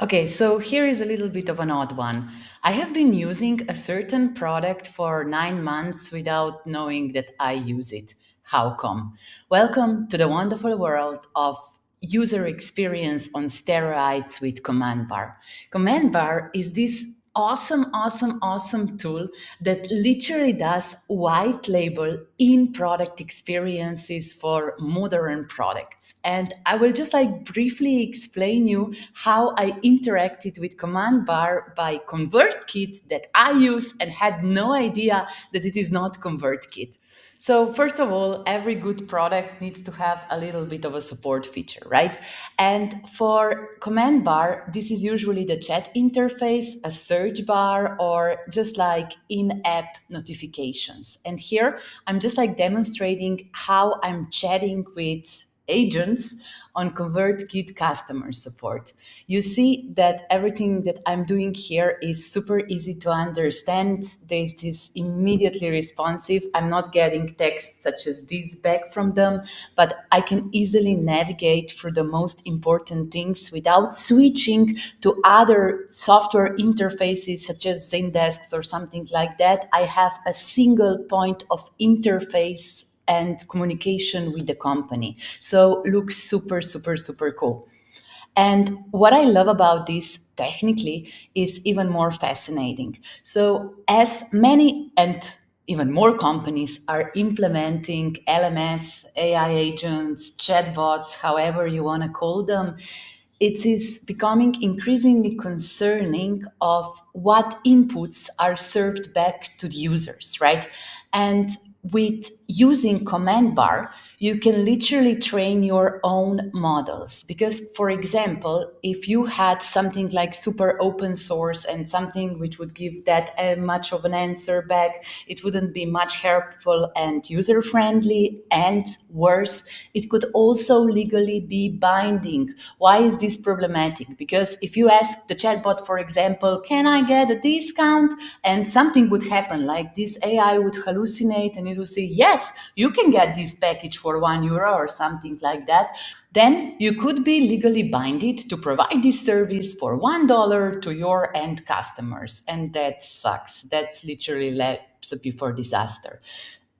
Okay, so here is a little bit of an odd one. I have been using a certain product for 9 months without knowing that I use it. How come? Welcome to the wonderful world of user experience on steroids with Command Bar. Command Bar is this awesome tool that literally does white label in product experiences for modern products. And I will just like briefly explain you how I interacted with Command Bar by ConvertKit that I use and had no idea that it is not ConvertKit. So, first of all, every good product needs to have a little bit of a support feature, right? And for Command Bar, this is usually the chat interface, a search bar, or just like in app notifications. And here I'm just like demonstrating how I'm chatting with agents on ConvertKit customer support. You see that everything that I'm doing here is super easy to understand. This is immediately responsive. I'm not getting text such as this back from them, but I can easily navigate through the most important things without switching to other software interfaces such as Zendesk or something like that. I have a single point of interface and communication with the company. So looks super cool. And what I love about this technically is even more fascinating. So as many and even more companies are implementing LMS, AI agents, chatbots, however you want to call them, it is becoming increasingly concerning of what inputs are served back to the users, right? And with using command bar, you can literally train your own models. Because, for example, if you had something like super open source and something which would give that much of an answer back, it wouldn't be much helpful and user friendly. And worse, it could also legally be binding. Why is this problematic? Because if you ask the chatbot, for example, can I get a discount? And something would happen, like this AI would hallucinate and it would say, yes, you can get this package for €1 or something like that. Then you could be legally binded to provide this service for $1 to your end customers. And that sucks. That's literally recipe for disaster.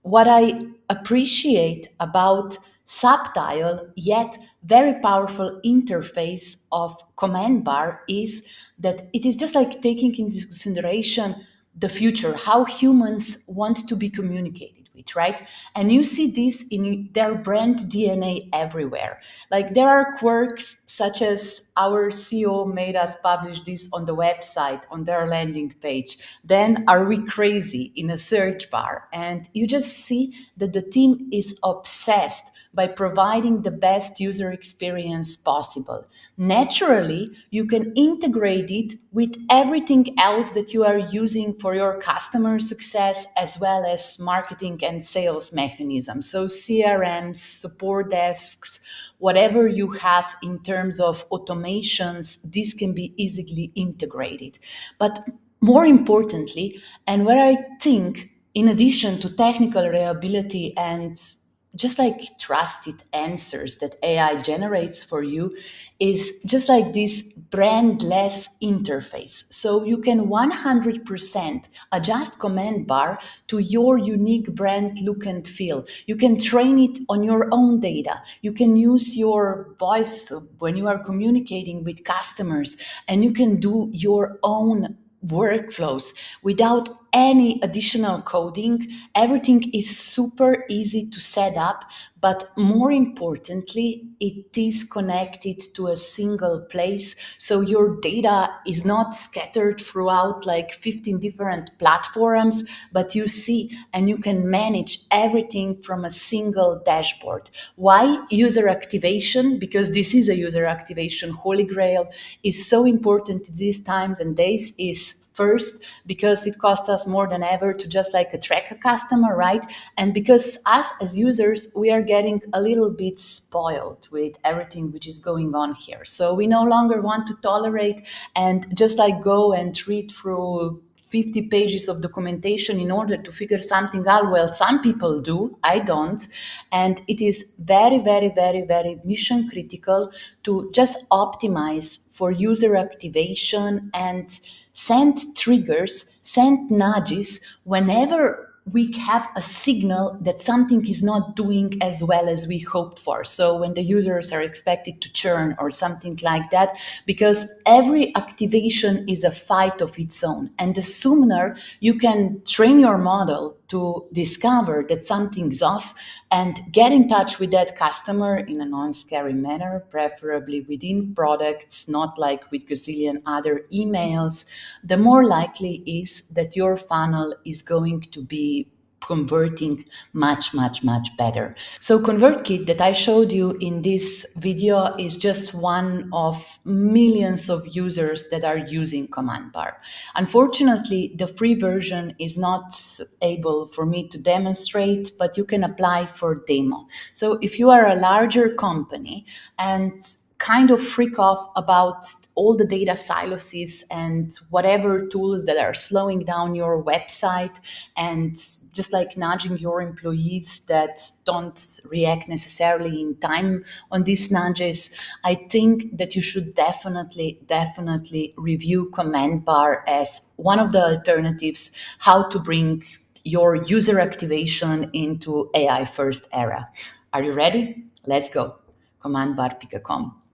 What I appreciate about subtle yet very powerful interface of command bar is that it is just like taking into consideration the future, how humans want to be communicated with, right? And you see this in their brand DNA everywhere. Like there are quirks such as our CEO made us publish this on the website, on their landing page. Then are we crazy in a search bar? And you just see that the team is obsessed by providing the best user experience possible. Naturally, you can integrate it with everything else that you are using for your customer success as well as marketing and sales mechanisms. So CRMs, support desks, whatever you have in terms of automations, this can be easily integrated. But more importantly, and where I think, in addition to technical reliability and just like trusted answers that AI generates for you, is just like this brandless interface. So you can 100% adjust command bar to your unique brand look and feel. You can train it on your own data. You can use your voice when you are communicating with customers, and you can do your own workflows without any additional coding. Everything is super easy to set up, but more importantly, it is connected to a single place. So your data is not scattered throughout like 15 different platforms, but you see and you can manage everything from a single dashboard. Why user activation? Because this is a user activation holy grail, is so important these times and days. Is first, because it costs us more than ever to just like attract a customer, right? And because us as users, we are getting a little bit spoiled with everything which is going on here. So we no longer want to tolerate and just like go and read through 50 pages of documentation in order to figure something out. Well, some people do, I don't. And it is very, very, very, very mission critical to just optimize for user activation and send triggers, send nudges whenever we have a signal that something is not doing as well as we hoped for. So when the users are expected to churn or something like that, because every activation is a fight of its own. And the sooner you can train your model to discover that something's off and get in touch with that customer in a non-scary manner, preferably within products, not like with gazillion other emails, the more likely is that your funnel is going to be converting much, much, much better. So ConvertKit that I showed you in this video is just one of millions of users that are using Command Bar. Unfortunately, the free version is not able for me to demonstrate, but you can apply for demo. So if you are a larger company and kind of freak off about all the data silos and whatever tools that are slowing down your website, and just like nudging your employees that don't react necessarily in time on these nudges, I think that you should definitely review Command Bar as one of the alternatives how to bring your user activation into AI first era. Are you ready? Let's go. Command Bar Picacom.